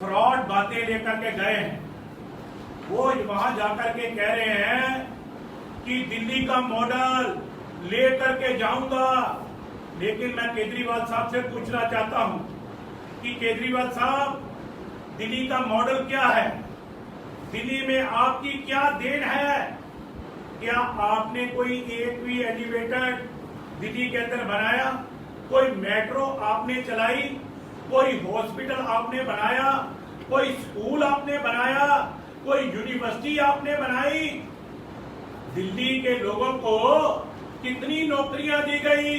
Fraud बातें लेकर के गए हैं। वो वहां जाकर के कह रहे हैं कि दिल्ली का मॉडल लेकर के जाऊंगा। लेकिन मैं केजरीवाल साहब से पूछना चाहता हूं कि केजरीवाल साहब, दिल्ली का मॉडल क्या है? दिल्ली में आपकी क्या देन है? क्या आपने कोई एक भी एलिवेटर दिल्ली के अंदर बनाया? कोई मेट्रो आपने चलाई? कोई हॉस्पिटल आपने बनाया? कोई स्कूल आपने बनाया? कोई यूनिवर्सिटी आपने बनाई? दिल्ली के लोगों को कितनी नौकरियां दी गई,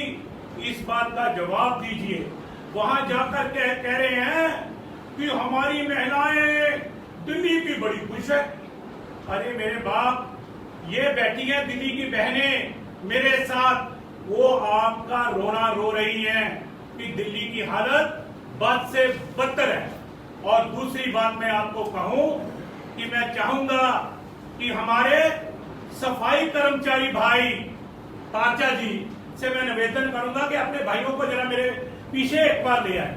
इस बात का जवाब दीजिए। वहां जाकर के कह रहे हैं कि हमारी महिलाएं दिल्ली की बड़ी खुश है। अरे मेरे बाप, ये बैठी है दिल्ली की बहनें मेरे साथ, वो आपका रोना रो रही हैं कि दिल्ली की हालत बद से बदतर है। और दूसरी बात मैं आपको कहूं कि मैं चाहूंगा कि हमारे सफाई कर्मचारी भाई पाचा जी से मैं निवेदन करूंगा कि अपने भाइयों को जरा मेरे पीछे एक बार ले आए।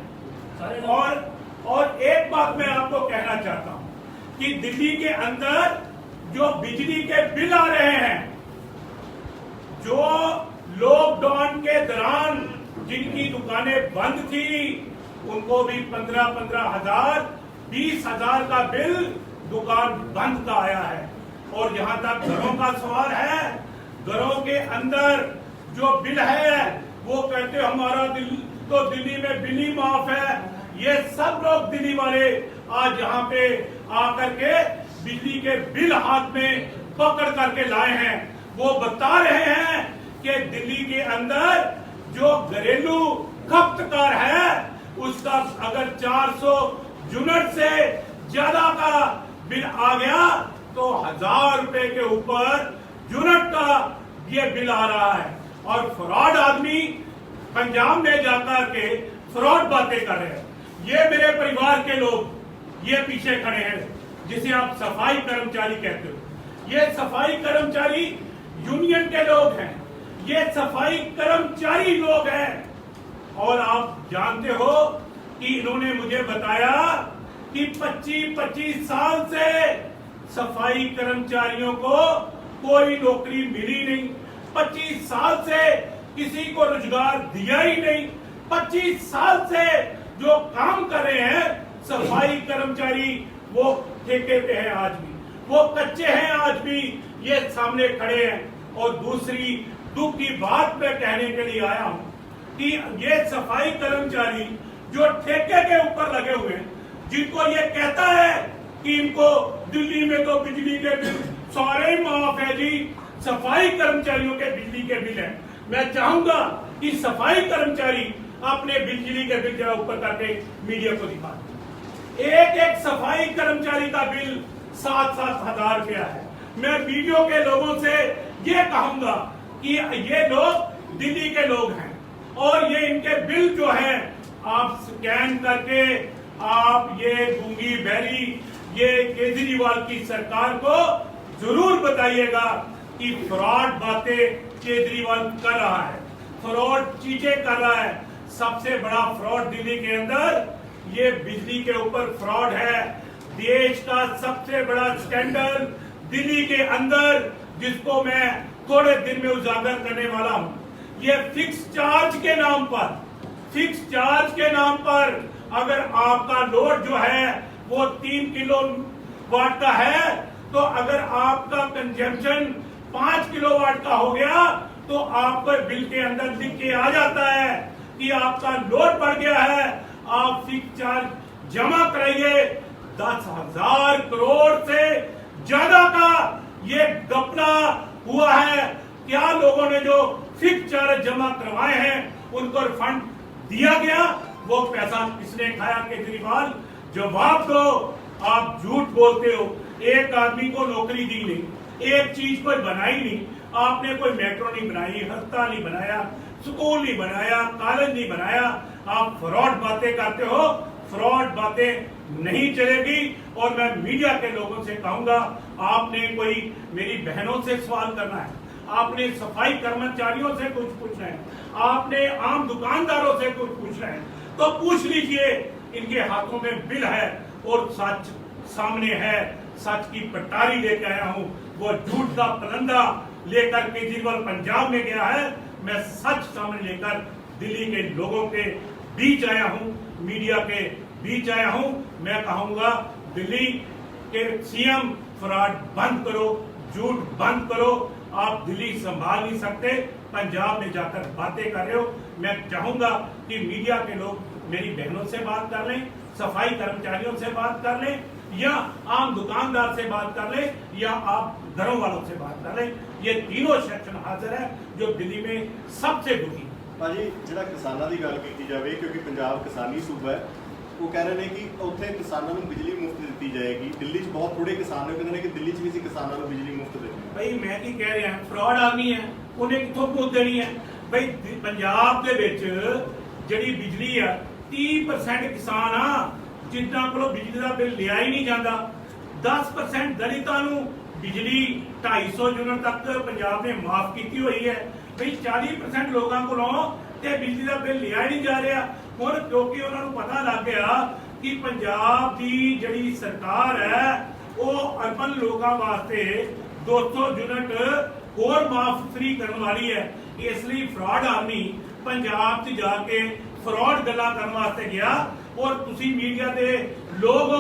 और एक बात मैं आपको कहना चाहता हूं कि दिल्ली के अंदर जो बिजली के बिल आ रहे हैं, जो लॉकडाउन के दौरान जिनकी दुकानें बंद थी, उनको भी 15-15 हजार 20 हजार का बिल दुकान बंद का आया है। और जहां तक घरों का सवाल है, घरों के अंदर जो बिल है वो कहते हमारा दिल्ली में बिल ही माफ है। ये सब लोग दिल्ली वाले आज यहाँ पे आकर के बिजली के बिल हाथ में पकड़ करके लाए हैं। वो बता रहे हैं कि दिल्ली के अंदर जो घरेलू खपतकार है उसका अगर 400 यूनिट से ज्यादा का बिल आ गया तो 1000 रुपए के ऊपर यूनिट का ये बिल आ रहा है। और फ्रॉड आदमी पंजाब में जाकर के फ्रॉड बातें कर रहे हैं। ये मेरे परिवार के लोग ये पीछे खड़े हैं जिसे आप सफाई कर्मचारी कहते हो। ये सफाई कर्मचारी यूनियन के लोग हैं, ये सफाई कर्मचारी लोग हैं। और आप जानते हो कि इन्होंने मुझे बताया कि 25-25 साल से सफाई कर्मचारियों को कोई नौकरी मिली नहीं। 25 साल से किसी को रोजगार दिया ही नहीं। 25 साल से जो काम कर रहे हैं सफाई कर्मचारी, वो ठेके पे हैं आज भी, वो कच्चे हैं आज भी, ये सामने खड़े हैं। और दूसरी दुख की बात मैं कहने के लिए आया हूं कि ये सफाई कर्मचारी जो ठेके के ऊपर लगे हुए हैं, जिनको ये कहता है कि इनको दिल्ली में तो बिजली के बिल सारे माफ है जी, सफाई कर्मचारियों के बिजली के बिल है। मैं चाहूंगा कि सफाई कर्मचारी अपने बिजली के बिल जरा ऊपर करके मीडिया को दिखा दें। एक सफाई कर्मचारी का बिल 7-7 हजार रुपया है। मैं वीडियो के लोगों से ये कहूंगा कि ये लोग दिल्ली के लोग हैं और ये इनके बिल जो है आप स्कैन करके आप ये गूंगी बहरी ये केजरीवाल की सरकार को जरूर बताइएगा कि फ्रॉड बातें केजरीवाल कर रहा है, फ्रॉड चीजें कर रहा है। सबसे बड़ा फ्रॉड दिल्ली के अंदर ये बिजली के ऊपर फ्रॉड है। देश का सबसे बड़ा स्कैंडल दिल्ली के अंदर, जिसको मैं थोड़े दिन में उजागर करने वाला हूं, ये फिक्स चार्ज के नाम पर, फिक्स चार्ज के नाम पर अगर आपका लोड जो है वो 3 किलोवाट का है, तो अगर आपका कंजम्पशन 5 किलोवाट का हो गया तो आपको बिल के अंदर लिख के आ जाता है कि आपका लोड बढ़ गया है, आप फिक्स चार्ज जमा कराइए। 10,000 करोड़ से ज्यादा का ये घपला हुआ है। क्या लोगों ने जो फिक्स चार्ज जमा करवाए हैं उनको रिफंड दिया गया? वो पैसा किसने खाया? केजरीवाल, जवाब दो। आप झूठ बोलते हो। एक आदमी को नौकरी दी नहीं, एक चीज कोई बनाई नहीं। आपने कोई मेट्रो नहीं बनाई, अस्पताल नहीं बनाया, स्कूल नहीं बनाया, कॉलेज नहीं बनाया। आप फ्रॉड बातें करते हो। फ्रॉड बातें नहीं चलेगी। और मैं मीडिया के लोगों से कहूंगा, आपने कोई मेरी बहनों से सवाल करना है, आपने सफाई कर्मचारियों से कुछ पूछना है, आपने आम दुकानदारों से कुछ पूछना है, तो पूछ लीजिए। इनके हाथों में बिल है, और सच सामने है, सच की पटारी लेकर आया हूं। वो झूठ का पलंदा लेकर केजरीवाल पंजाब में गया है, मैं सच सामने लेकर दिल्ली के लोगों के बीच आया हूं, मीडिया के बीच आया हूं। मैं कहूंगा दिल्ली के सीएम, फ्रॉड बंद करो, झूठ बंद करो। आप दिल्ली संभाल नहीं सकते, पंजाब में जाकर बातें कर रहे हो। मैं चाहूंगा कि मीडिया के लोग मेरी बहनों से बात कर लें, सफाई कर्मचारियों से बात कर लें, या आम दुकानदार से बात कर लें, या आप घरों वालों से बात कर लें। ये तीनों सेक्शन हाजिर है जो दिल्ली में सबसे दुखी। भाजी ਜਿਹੜਾ ਕਿਸਾਨਾਂ ਦੀ ਗੱਲ ਕੀਤੀ ਜਾਵੇ, ਕਿਉਂਕਿ ਪੰਜਾਬ ਕਿਸਾਨੀ ਸੂਬਾ ਹੈ, ਉਹ ਕਹਿ ਰਹੇ ਨੇ ਕਿ ਉੱਥੇ ਕਿਸਾਨਾਂ ਨੂੰ ਬਿਜਲੀ ਮੁਫਤ ਦਿੱਤੀ ਜਾਏਗੀ। ਦਿੱਲੀ 'ਚ ਬਹੁਤ ਥੋੜੇ ਕਿਸਾਨ ਨੇ, ਕਹਿੰਦੇ ਨੇ ਕਿ ਦਿੱਲੀ 'ਚ ਵੀ ਅਸੀਂ ਕਿਸਾਨਾਂ ਨੂੰ ਬਿਜਲੀ ਮੁਫਤ ਦੇਣੀ। ਭਾਈ ਮੈਂ ਕੀ ਕਹਿ ਰਿਹਾ, ਫਰਾਡ ਆਦਮੀ ਹੈ, ਉਹਨੇ ਕਿੱਥੋਂ ਮੁਫਤ ਦੇਣੀ ਹੈ? ਭਾਈ ਪੰਜਾਬ ਦੇ ਵਿੱਚ ਜਿਹੜੀ ਬਿਜਲੀ ਆ 30% ਕਿਸਾਨ ਆ ਜਿਨ੍ਹਾਂ ਕੋਲੋਂ ਬਿਜਲੀ ਦਾ ਬਿੱਲ ਲਿਆ ਹੀ ਨਹੀਂ ਜਾਂਦਾ। 10% ਦਲਿਤਾਂ ਨੂੰ ਬਿਜਲੀ 250 ਯੂਨਿਟ ਤੱਕ ਪੰਜਾਬ ਨੇ ਮਾਫ ਕੀਤੀ ਹੋਈ ਹੈ। ਵੀ 40% ਲੋਕਾਂ ਕੋਲੋਂ ਤੇ ਬਿਜਲੀ ਦਾ ਬਿੱਲ ਲਿਆ ਹੀ ਨਹੀਂ ਜਾ ਰਿਹਾ। ਹੁਣ ਕਿਉਂਕਿ ਉਹਨਾਂ ਨੂੰ ਪਤਾ ਲੱਗ ਗਿਆ ਕਿ ਪੰਜਾਬ ਦੀ ਜਿਹੜੀ ਸਰਕਾਰ ਹੈ ਉਹ ਅਰਬਨ ਲੋਕਾਂ ਵਾਸਤੇ 200 ਯੂਨਿਟ ਹੋਰ ਮਾਫ ਫ੍ਰੀ ਕਰਨ ਵਾਲੀ ਹੈ। ਇਸ ਲਈ ਫਰਾਡ ਆਦਮੀ ਪੰਜਾਬ 'ਚ ਜਾ ਕੇ ਫਰਾਡ ਗੱਲਾਂ ਕਰਨ ਵਾਸਤੇ ਗਿਆ। और तुसी मीडिया दे लोग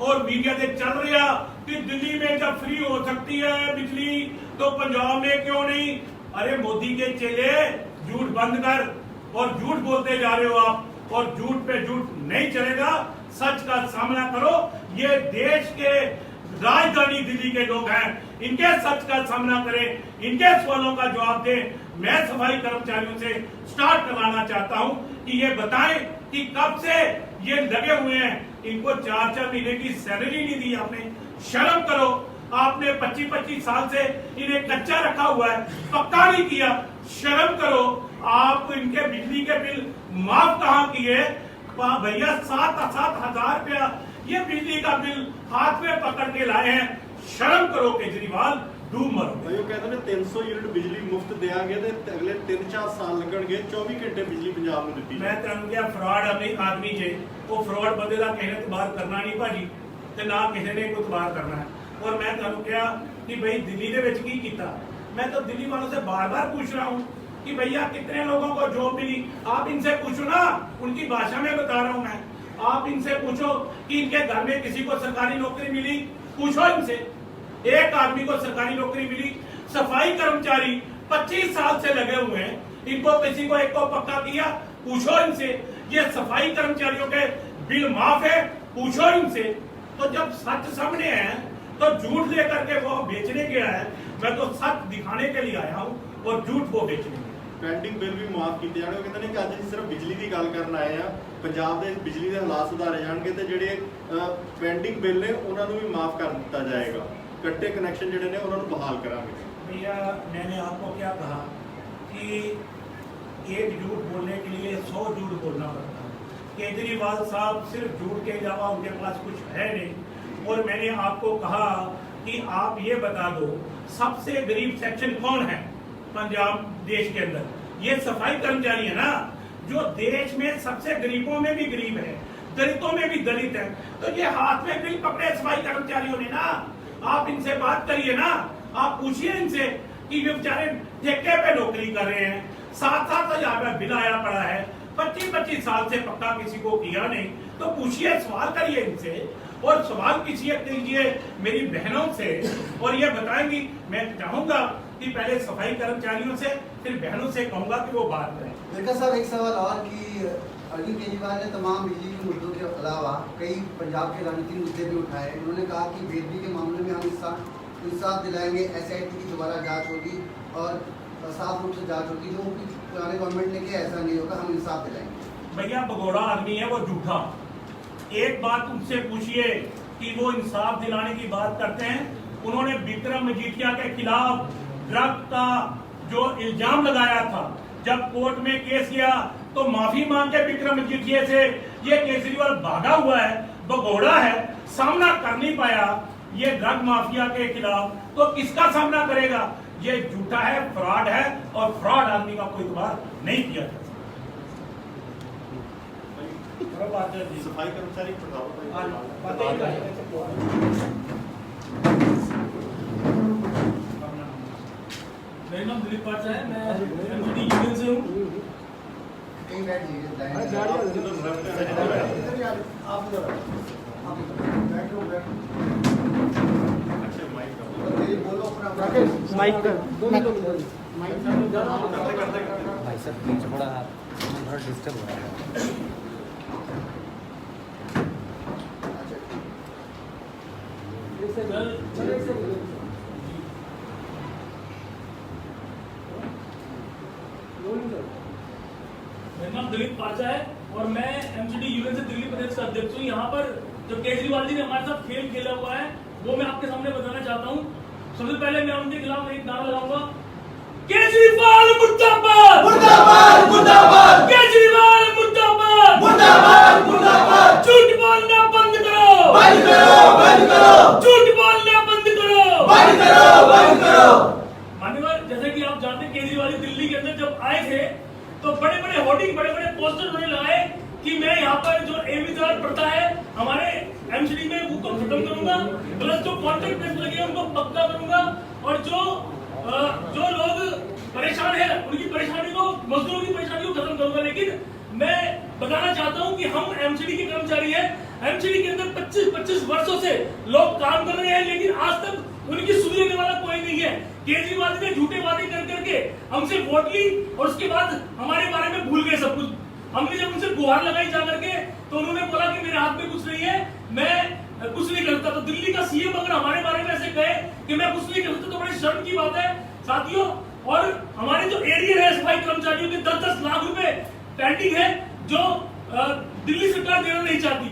और मीडिया दे चल रहा कि दिल्ली में जब फ्री हो सकती है बिजली तो पंजाब में क्यों नहीं? अरे मोदी के चेले, झूठ बंद कर, और झूठ बोलते जा रहे हो आप, और झूठ पे झूठ नहीं चलेगा। सच का सामना करो। ये देश के राजधानी दिल्ली के लोग हैं, इनके सच का सामना करें, इनके सवालों का जवाब दें। मैं सफाई कर्मचारियों से स्टार्ट करवाना चाहता हूं कि ये बताएं कि कब से ये लगे हुए हैं, इनको 4-4 महीने की सैलरी नहीं दी आपने। शर्म करो। आपने 25-25 साल से इन्हें कच्चा रखा हुआ है, पक्का नहीं किया। शर्म करो। आप इनके बिजली के बिल माफ कहां किए? भैया 7,000 रुपया ये बिजली का बिल हाथ में पकड़ के लाए हैं। शर्म करो केजरीवाल, डूब मरो। भाई वो कहते हैं 300 यूनिट बिजली मुफ्त देंगे तो अगले 3-4 साल लगणगे, 24 घंटे बिजली पंजाब में दी। मैं तेन क्या फ्रॉड आदमी जे वो फ्रॉड बंदे का किसी ने तबार करना नहीं भाजी, ते ना किसी ने कोई तबार करना है। और मैं तेन क्या कि भाई दिल्ली दे विच की कीता? मैं तो दिल्ली वालों से बार बार पूछ रहा हूँ कि भैया कितने लोगों को जॉब मिली? आप इनसे पूछो ना, उनकी भाषा में बता रहा हूँ मैं। आप इनसे पूछो कि इनके घर में किसी को सरकारी नौकरी मिली, पूछो इनसे। एक आदमी को सरकारी नौकरी मिली। सफाई कर्मचारी 25 साल से लगे हुए हैं, इनको किसी को एक को पक्का किया? पूछो इनसे। ये सफाई कर्मचारियों के बिल माफ है, पूछो इनसे। तो जब सच सामने है तो झूठ लेकर के वो बेचने गया है। मैं तो सच दिखाने के लिए आया हूँ और झूठ वो बेचने। ਪੈਂਡਿੰਗ ਬਿੱਲ ਵੀ ਮਾਫ ਕੀਤੇ ਜਾਣਗੇ। ਕਹਿੰਦੇ ਨੇ ਕਿ ਅੱਜ ਅਸੀਂ ਸਿਰਫ ਬਿਜਲੀ ਦੀ ਗੱਲ ਕਰਨ ਆਏ ਆ, ਪੰਜਾਬ ਦੇ ਬਿਜਲੀ ਦੇ ਹਾਲਾਤ ਸੁਧਾਰੇ ਜਾਣਗੇ ਤੇ ਜਿਹੜੇ ਪੈਂਡਿੰਗ ਬਿੱਲ ਨੇ ਉਹਨਾਂ ਨੂੰ ਵੀ ਮਾਫ ਕਰ ਦਿੱਤਾ ਜਾਏਗਾ। ਕੱਟੇ ਕਨੈਕਸ਼ਨ ਜਿਹੜੇ ਨੇ ਉਹਨਾਂ ਨੂੰ ਬਹਾਲ ਕਰਾਂਗੇ। भैया मैंने आपको क्या कहा कि एक झूठ बोलने के लिए 100 झूठ बोलना पड़ता है। केजरीवाल साहब सिर्फ झूठ के अलावा उनके पास कुछ है नहीं। और मैंने आपको कहा कि आप ये बता दो सबसे गरीब सेक्शन कौन है पंजाब देश के अंदर? ये सफाई कर्मचारी है ना, जो देश में सबसे गरीबों में भी गरीब है, दलितों में भी दलित है। तो ये हाथ में बिल पकड़े सफाई कर्मचारियों ने ना, आप इनसे बात करिए ना, आप पूछिए इनसे कि ये बेचारे ठेके पे नौकरी कर रहे हैं, 7-7 हजार रुपया बिल आया पड़ा है, 25-25 साल से पक्का किसी को किया नहीं। तो पूछिए, सवाल करिए इनसे, और सवाल कीजिए मेरी बहनों से, और ये बताएंगी। मैं चाहूंगा कि पहले सफाई कर्मचारियों से, फिर बहनों से कहूंगा कि वो बात करें। देखा साहब, एक सवाल और कि अरविंद केजरीवाल ने तमाम बिजली के मुद्दों के अलावा कई पंजाब के राजनीतिक मुद्दे भी उठाए। उन्होंने कहा कि बेदबी के मामले में हम इंसाफ दिलाएंगे, SIT की दोबारा जांच होगी और साफ रूप से जांच होगी। जो पुराने गवर्नमेंट ने किया ऐसा नहीं होगा, हम इंसाफ दिलाएंगे। भैया भगोड़ा आदमी है वो, झूठा। एक बात उनसे पूछिए कि वो इंसाफ दिलाने की बात करते हैं। उन्होंने विक्रम मजीठिया के खिलाफ ड्रग का जो इल्जाम लगाया था, जब कोर्ट में केस गया तो माफी मांग के विक्रम मजीठिया से ये केजरीवाल भागा हुआ है, भगोड़ा है, सामना कर नहीं पाया ये ड्रग माफिया के खिलाफ, तो किसका सामना करेगा? ये झूठा है, फ्रॉड है, और फ्रॉड आदमी का कोई इतबार नहीं किया जा सकता। पार्षद जी। सफाई कर्मचारी पठाओ हाँ, भाई। बातें ही करेंगे। मेरा नाम दिलीप पाचा है, मैं एमसीडी यूनियन से हूँ। कहीं बैठ जाइए लाइन में। आप इधर लेफ्ट साइड पे बैठो। इधर ही आप इधर आप इधर बैठो बैठो अच्छा माइक का तेरी बोलो अपना माइक कर माइक करते करते भाई साहब प्लीज थोड़ा डिस्टर्ब हो रहा है। मेरा नाम दिलीप पाचा है और मैं एमसीडी यूनियन से दिल्ली प्रदेश का अध्यक्ष हूँ। यहाँ पर जो केजरीवाल जी ने हमारे साथ खेल खेला हुआ है वो मैं आपके सामने बताना चाहता हूँ। सबसे पहले मैं उनके खिलाफ एक नारा लगाऊंगा, केजरीवाल मुर्दाबाद, मुर्दाबाद मुर्दाबाद केजरीवाल मुर्दाबाद, मुर्दाबाद मुर्दाबाद। झूठ बोलना बंद करो, बंद करो बंद करो, झूठ बोलना बंद करो, बंद करो बंद करो। मान्यवर, जैसे कि आप जानते हैं केजरीवाल जी दिल्ली के अंदर जब आए थे तो बड़े बड़े होर्डिंग, बड़े बड़े पोस्टर उन्होंने लगाए कि मैं यहाँ पर जो एविचार प्रथा है हमारे एमसीडी में वो को खत्म करूंगा, प्लस जो कॉन्ट्रैक्ट बेस लगे हैं उनको पक्का करूंगा, और जो लोग परेशान है उनकी परेशानी को, मजदूरों की परेशानी को खत्म करूंगा। लेकिन मैं बताना चाहता हूं कि हम एमसीडी के कर्मचारी हैं। एमसीडी के अंदर 25-25 वर्षों से लोग काम कर रहे हैं, लेकिन आज तक उनकी सुधरने वाला कोई नहीं है। केजरीवाल जी ने झूठे वादे कर करके हमसे वोट ली और उसके बाद हमारे बारे में भूल गए सब कुछ। हमने जब उनसे गुहार लगाई जा करके तो उन्होंने बोला कि मेरे हाथ में कुछ नहीं है, मैं कुछ नहीं करता। तो दिल्ली का सीएम अगर हमारे बारे में ऐसे कहे कि मैं कुछ नहीं करता तो बड़ी शर्म की बात है साथियों। और हमारे जो एरियर है सफाई कर्मचारियों के 10-10 लाख रुपए पेंडिंग है जो दिल्ली सरकार देना नहीं चाहती।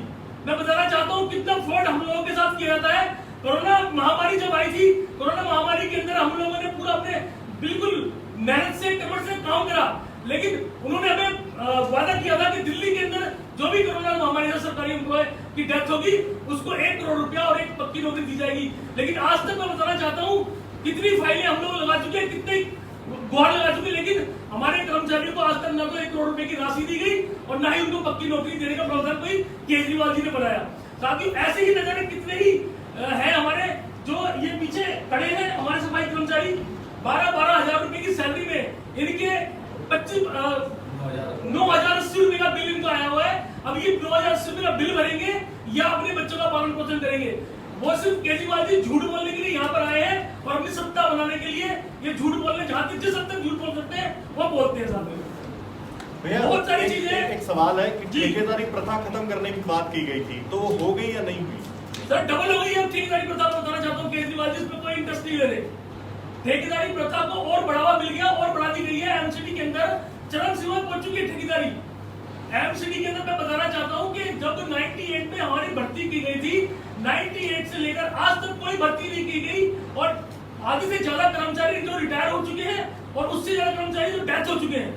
मैं बताना चाहता हूँ कितना फ्रॉड हम लोगों के साथ किया जाता है। कोरोना महामारी जब आई थी, कोरोना महामारी के अंदर हम लोगों ने पूरा अपने बिल्कुल मेहनत से कमर से काम करा, लेकिन उन्होंने हमें वादा किया था कि दिल्ली के अंदर जो भी कोरोना महामारी से सरकारी एम्प्लॉय की डेथ होगी उसको 1 करोड़ रुपया और एक पक्की नौकरी दी जाएगी। लेकिन आज तक मैं बताना चाहता हूँ कितनी फाइलें हम लोग लगा चुके हैं, कितने गुहार लगा चुके, लेकिन हमारे कर्मचारियों को आज तक न तो 1 करोड़ रुपए की राशि दी गई और न ही उनको पक्की नौकरी देने का प्रावधान कोई केजरीवाल जी ने बनाया। साथियों, ऐसे ही नजारे कितने ही है हमारे जो ये पीछे खड़े हैं हमारे सफाई कर्मचारी। 12-12 हजार रुपए की सैलरी में इनके 9,080 रुपए का बिल इनको आया हुआ है। अब ये 9,080 रुपए का बिल भरेंगे या अपने बच्चों का पालन पोषण करेंगे? वो सिर्फ केजरीवाल जी झूठ बोलने के लिए यहाँ पर आए हैं और अपनी सत्ता बनाने के लिए ये झूठ बोलने जहाँ तक जिस हद तक झूठ बोल सकते हैं वो बोलते हैं। साथ में भैया बहुत सारी चीजें। एक सवाल है कि जी। ठेकेदारी प्रथा खत्म करने की बात की गई थी, तो वो हो गई या नहीं हुई? सर डबल हो गई है ठेकेदारी प्रथा। बताना चाहता हूँ केजरीवाल जी इसमें कोई इंटरेस्ट नहीं ले रहे। ठेकेदारी प्रथा को और बढ़ावा मिल गया और बढ़ा दी गई है। एमसीडी के अंदर चरम सीमा पहुंच चुकी है ठेकेदारी। एमसीडी के अंदर मैं बताना चाहता हूं कि जब 98 में हमारी भर्ती की गई थी, 98 से लेकर आज तक कोई भर्ती नहीं की गई और आधे से ज्यादा कर्मचारी जो रिटायर हो चुके हैं और उससे ज्यादा कर्मचारी जो डेथ हो चुके हैं।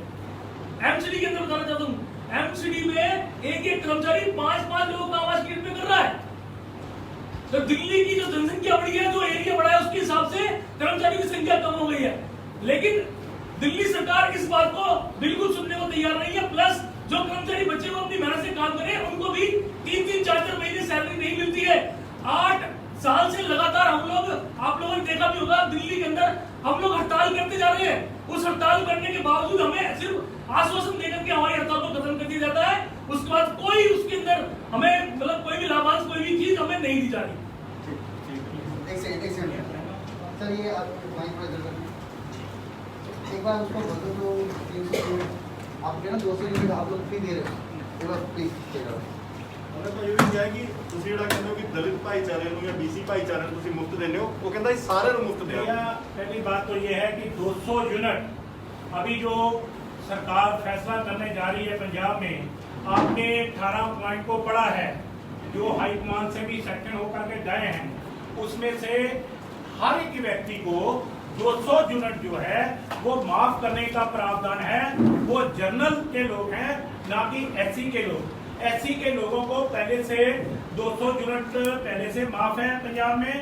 एमसीडी के अंदर बताना चाहता हूँ एमसीडी में एक कर्मचारी 5-5 लोगों का आवास केंद्र में कर रहा है। तो दिल्ली की जो जनसंख्या बढ़ी है, जो एरिया बढ़ा है, उसके हिसाब से कर्मचारियों की संख्या कम हो गई है। लेकिन दिल्ली सरकार इस बात को बिल्कुल सुनने को तैयार नहीं है। प्लस जो कर्मचारी बच्चे को अपनी मेहनत से काम करें उनको भी 3-3, 4-4 महीने सैलरी नहीं मिलती है। 8 साल से लगातार हम लोग, आप लोगों ने देखा भी होगा दिल्ली के अंदर हम लोग हड़ताल करते जा रहे हैं। उस हड़ताल करने के बावजूद हमें सिर्फ आश्वासन देकर के हमारी हड़ताल को खत्म कर दिया जाता है। उसके बाद कोई उसके अंदर हमें मतलब कोई भी लाभांश, कोई भी चीज हमें नहीं दी जा रही। एक सेकंड सर, ये आप माइक पर इधर कर। एक बार उसको बोलो तो 300 यूनिट आप ना 200 यूनिट आप लोग फ्री दे रहे हो। एक बार प्लीज चेक करो। ਉਹਨੇ ਤਾਂ ਇਹ ਵੀ ਕਿਹਾ ਕਿ ਤੁਸੀਂ ਜਿਹੜਾ ਕਹਿੰਦੇ ਹੋ ਕਿ ਦਲਿਤ ਭਾਈਚਾਰੇ ਨੂੰ ਜਾਂ BC ਭਾਈਚਾਰੇ ਨੂੰ ਤੁਸੀਂ ਮੁਫਤ ਦਿੰਦੇ ਹੋ, ਉਹ ਕਹਿੰਦਾ ਇਹ ਸਾਰਿਆਂ ਨੂੰ ਮੁਫਤ ਦਿਓ। भैया पहली बात तो ये है कि 200 यूनिट अभी जो सरकार फैसला करने जा रही है पंजाब में, आपने 18 पॉइंट को पढ़ा है जो हाईकमान से भी सेक्शन होकर के गए हैं, उसमें से हर एक व्यक्ति को 200 यूनिट जो है वो माफ करने का प्रावधान है। वो जनरल के लोग हैं, ना कि SC के लोग। SC के लोगों को पहले से 200 यूनिट पहले से माफ है पंजाब में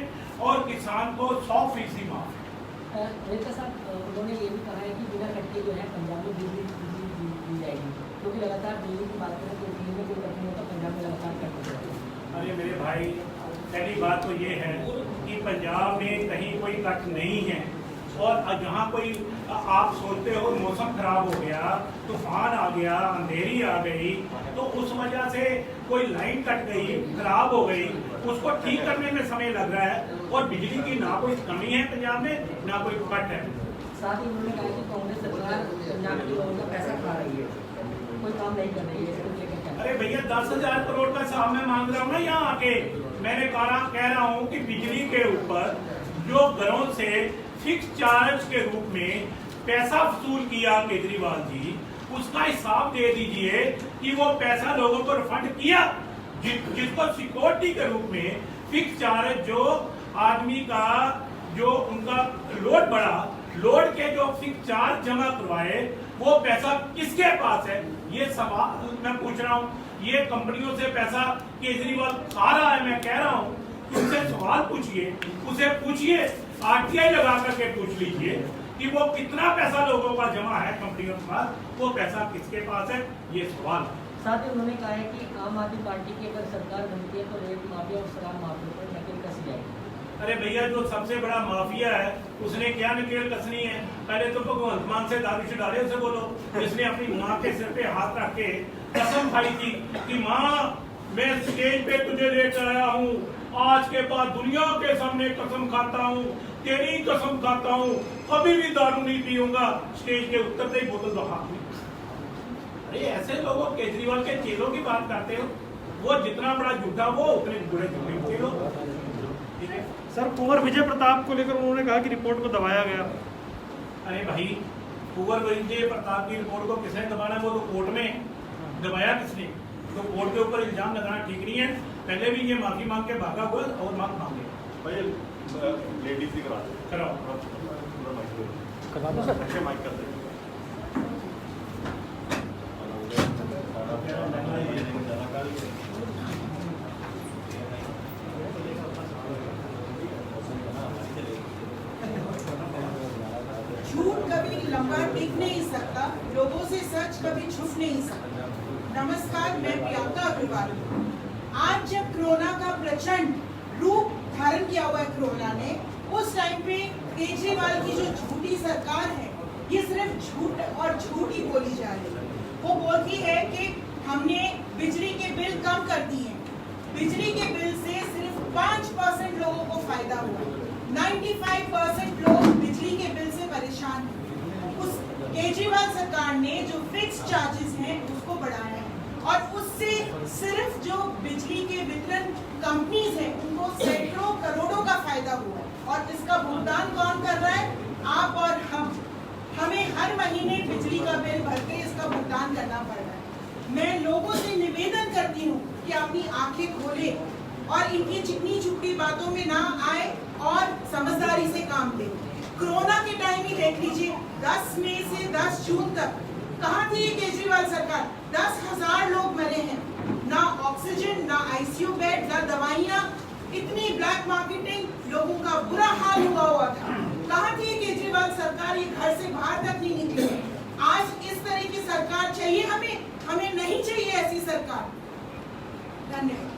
और किसान को 100% माफ है। रेखा साहब, उन्होंने ये भी कहा है कि बिना कट के जो है पंजाब में बिजली दी जाएगी। क्योंकि लगातार दिल्ली की बात करें तो दिल्ली में कोई कट नहीं होता, पंजाब में लगातार कट होता है। अरे मेरे भाई, पहली बात तो ये है कि पंजाब में कहीं कोई कट नहीं है। और जहाँ कोई आप सोचते हो मौसम खराब हो गया, तूफान आ गया, अंधेरी आ गई, तो उस वजह से कोई लाइन कट गई, खराब हो गई, उसको ठीक करने में समय लग रहा है। और बिजली की ना कोई कमी है पंजाब में, ना कोई कट है। साथ ही उन्होंने कहा कि कांग्रेस सरकार पंजाब के लोगों का पैसा खा रही है, कोई काम नहीं कर रही है, इसको लेकर क्या? अरे भैया 10,000 करोड़ का हिसाब मैं मांग रहा हूँ ना यहाँ आके। मैंने कह रहा हूँ कि बिजली के ऊपर जो घरों से फिक्स चार्ज के रूप में पैसा वसूल किया केजरीवाल जी, उसका हिसाब दे दीजिए कि वो पैसा लोगों को रिफंड किया, जिसको सिक्योरिटी के रूप में फिक्स चार्ज जो आदमी का जो उनका लोड बढ़ा, लोड के जो फिक्स चार्ज जमा करवाए, वो पैसा किसके पास है? ये सवाल मैं पूछ रहा हूँ। ये कंपनियों से पैसा केजरीवाल खा रहा है, मैं कह रहा हूँ। उनसे सवाल पूछिए, उसे पूछिए, आरटीआई लगा करके पूछ लीजिए कि वो कितना पैसा लोगों का जमा है कंपनियों के पास, वो पैसा किसके पास है, ये सवाल। साथ ही उन्होंने कहा है कि आम आदमी पार्टी की अगर सरकार बनती है तो रेत माफिया और शराब माफिया पर नकेल कसी जाएगी। अरे भैया, जो सबसे बड़ा माफिया है उसने क्या नकेल कसनी है? पहले तो भगवंत मान से दारू डाले उसे बोलो, जिसने अपनी माँ के सिर पे हाथ रख के कसम खाई थी कि माँ मैं स्टेज पे तुझे लेकर आया हूँ, आज के बाद दुनिया के सामने कसम खाता हूँ, तेरी कसम खाता हूँ, कभी भी दारू नहीं पीऊंगा। स्टेज के उतरते ही बोतल बहा दी। अरे ऐसे लोगों, केजरीवाल के चेलों की बात करते हो, वो जितना बड़ा झूठा वो उतने बुरे झूठे चेलो। ठीक है सर, कुंवर विजय प्रताप को लेकर उन्होंने कहा कि रिपोर्ट को दबाया गया। अरे भाई, कुंवर विजय प्रताप की रिपोर्ट को किसने दबाना? वो तो कोर्ट में दबाया किसने? तो कोर्ट के ऊपर इल्जाम लगाना ठीक नहीं है। पहले भी ये माफी मांग के भागा हुआ और मांग मांगे। भाई लेडीज ही करा दो, कराओ करवा दो सर। अच्छे माइक कर दे। झूठ कभी लंबा टिक नहीं सकता, लोगों से सच कभी छुप नहीं सकता। नमस्कार, मैं प्रियंका अग्रवाल। आज जब कोरोना का प्रचंड रूप धारण किया हुआ है कोरोना ने, उस टाइम पे केजरीवाल की जो झूठी सरकार है, ये सिर्फ झूठ और झूठ ही बोली जा रही है। वो बोलती है कि हमने बिजली के बिल कम कर दिए। बिजली के बिल से सिर्फ 5% लोगों को फायदा हुआ, 95% लोग बिजली के बिल से परेशान हैं। उस केजरीवाल सरकार ने जो फिक्स चार्जेस हैं उसको बढ़ाया है, और उससे सिर्फ जो बिजली के वितरण कंपनीज हैं उनको सैकड़ों करोड़ों का फायदा हुआ है। और इसका भुगतान कौन कर रहा है? आप और हम। हमें हर महीने बिजली का बिल भर के इसका भुगतान करना पड़ रहा है। मैं लोगों से निवेदन करती हूँ कि अपनी आंखें खोले और इनकी चिकनी चुपड़ी बातों में ना आए और समझदारी से काम लें। कोरोना के टाइम ही देख लीजिए, 10 मई से 10 जून तक कहाँ थी ये केजरीवाल सरकार? 10,000 लोग मरे हैं, ना ऑक्सीजन, ना आईसीयू बेड, ना दवाइयाँ, इतनी ब्लैक मार्केटिंग, लोगों का बुरा हाल हुआ था। कहाँ थी ये केजरीवाल सरकार? ये घर से बाहर तक नहीं निकली। आज इस तरह की सरकार चाहिए हमें? हमें नहीं चाहिए ऐसी सरकार। धन्यवाद।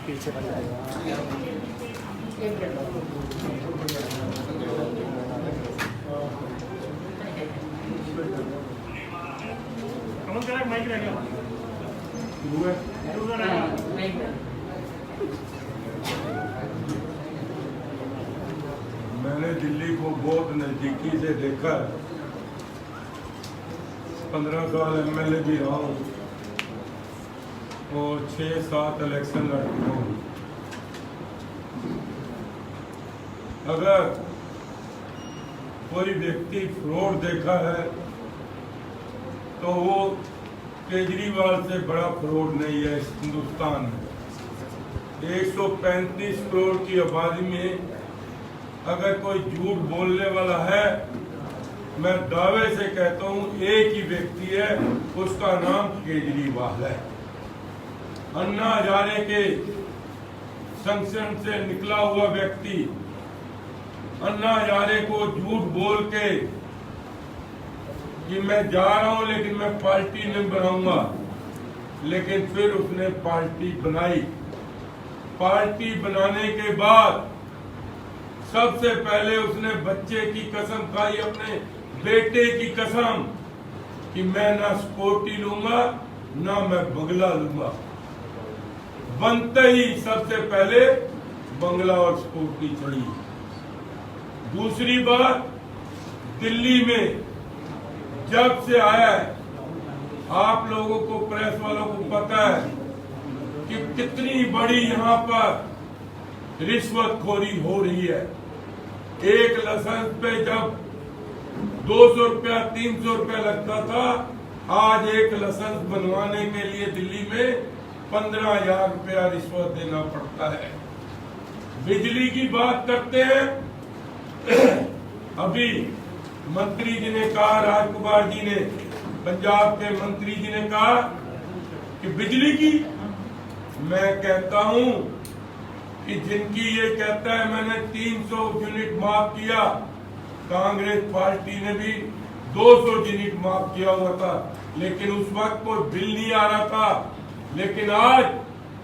पीछे बन जाएगा। कमल करा माइक रह गया। मैंने दिल्ली को बहुत नज़दीकी से देखा है, 15 साल एमएलए भी रहा हूँ और 6-7 इलेक्शन लड़ चुका हूँ। अगर कोई व्यक्ति फ्रॉड देखा है तो वो केजरीवाल से बड़ा फ्रॉड नहीं है इस हिंदुस्तान में। 135 करोड़ की आबादी में अगर कोई झूठ बोलने वाला है मैं दावे से कहता हूं एक ही व्यक्ति है, उसका नाम केजरीवाल है। अन्ना हजारे के संगठन से निकला हुआ व्यक्ति अन्ना हजारे को झूठ बोल के कि मैं जा रहा हूं लेकिन मैं पार्टी नहीं बनाऊंगा, लेकिन फिर उसने पार्टी बनाई। पार्टी बनाने के बाद सबसे पहले उसने बच्चे की कसम खाई, अपने बेटे की कसम, कि मैं ना स्कूटी लूंगा ना मैं बंगला लूंगा। बनते ही सबसे पहले बंगला और स्कूटी चाहिए। दूसरी बात, दिल्ली में जब से आया है, आप लोगों को, प्रेस वालों को पता है कि कितनी बड़ी यहाँ पर रिश्वतखोरी हो रही है। एक लाइसेंस पे जब 200 रुपया 300 रुपया लगता था, आज एक लाइसेंस बनवाने के लिए दिल्ली में 15,000 रुपया रिश्वत देना पड़ता है। बिजली की बात करते हैं, अभी मंत्री जी ने कहा, राजकुमार जी ने, पंजाब के मंत्री जी ने कहा कि बिजली की, मैं कहता हूं कि जिनकी ये कहता है मैंने 300 यूनिट माफ किया, कांग्रेस पार्टी ने भी 200 यूनिट माफ किया हुआ था, लेकिन उस वक्त कोई बिल नहीं आ रहा था। लेकिन आज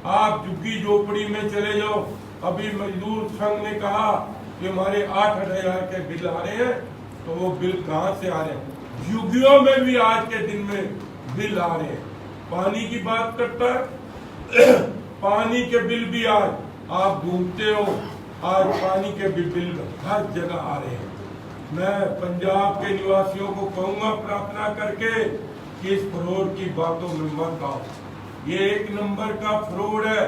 आप झुग्गी झोपड़ी में चले जाओ, अभी मजदूर संघ ने कहा कि हमारे 8,000 के बिल आ रहे हैं, तो वो बिल कहां से आ रहे हैं? झुग्गियों में भी आज के दिन में बिल आ रहे हैं। पानी की बात करता है, पानी के बिल भी आज आप ढूंढते हो, आज पानी के भी बिल हर जगह आ रहे हैं। मैं पंजाब के निवासियों को कहूंगा प्रार्थना करके कि इस फ्रॉड की बातों में मत आओ। ये एक नंबर का फ्रॉड है।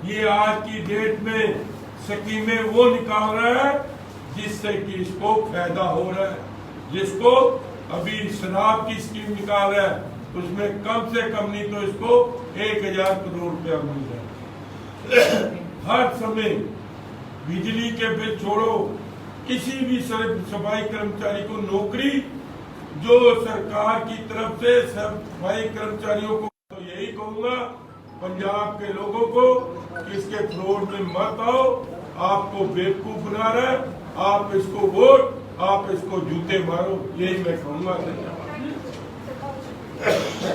ये आज की डेट में स्कीमें वो निकाल रहा है जिससे कि इसको फायदा हो रहा है। जिसको अभी शराब की स्कीम निकाल रहा है, उसमें कम से कम नहीं तो इसको 1,000 करोड़ रुपया मिल रहा है। हर समय बिजली के बिल छोड़ो, किसी भी सफाई कर्मचारी को नौकरी जो सरकार की तरफ से सफाई कर्मचारियों को, तो यही कहूंगा पंजाब के लोगों को कि इसके फ्रॉड में मत आओ। आपको बेवकूफ बना रहा है, आप इसको वोट, आप इसको जूते मारो, यही मैं कहूंगा।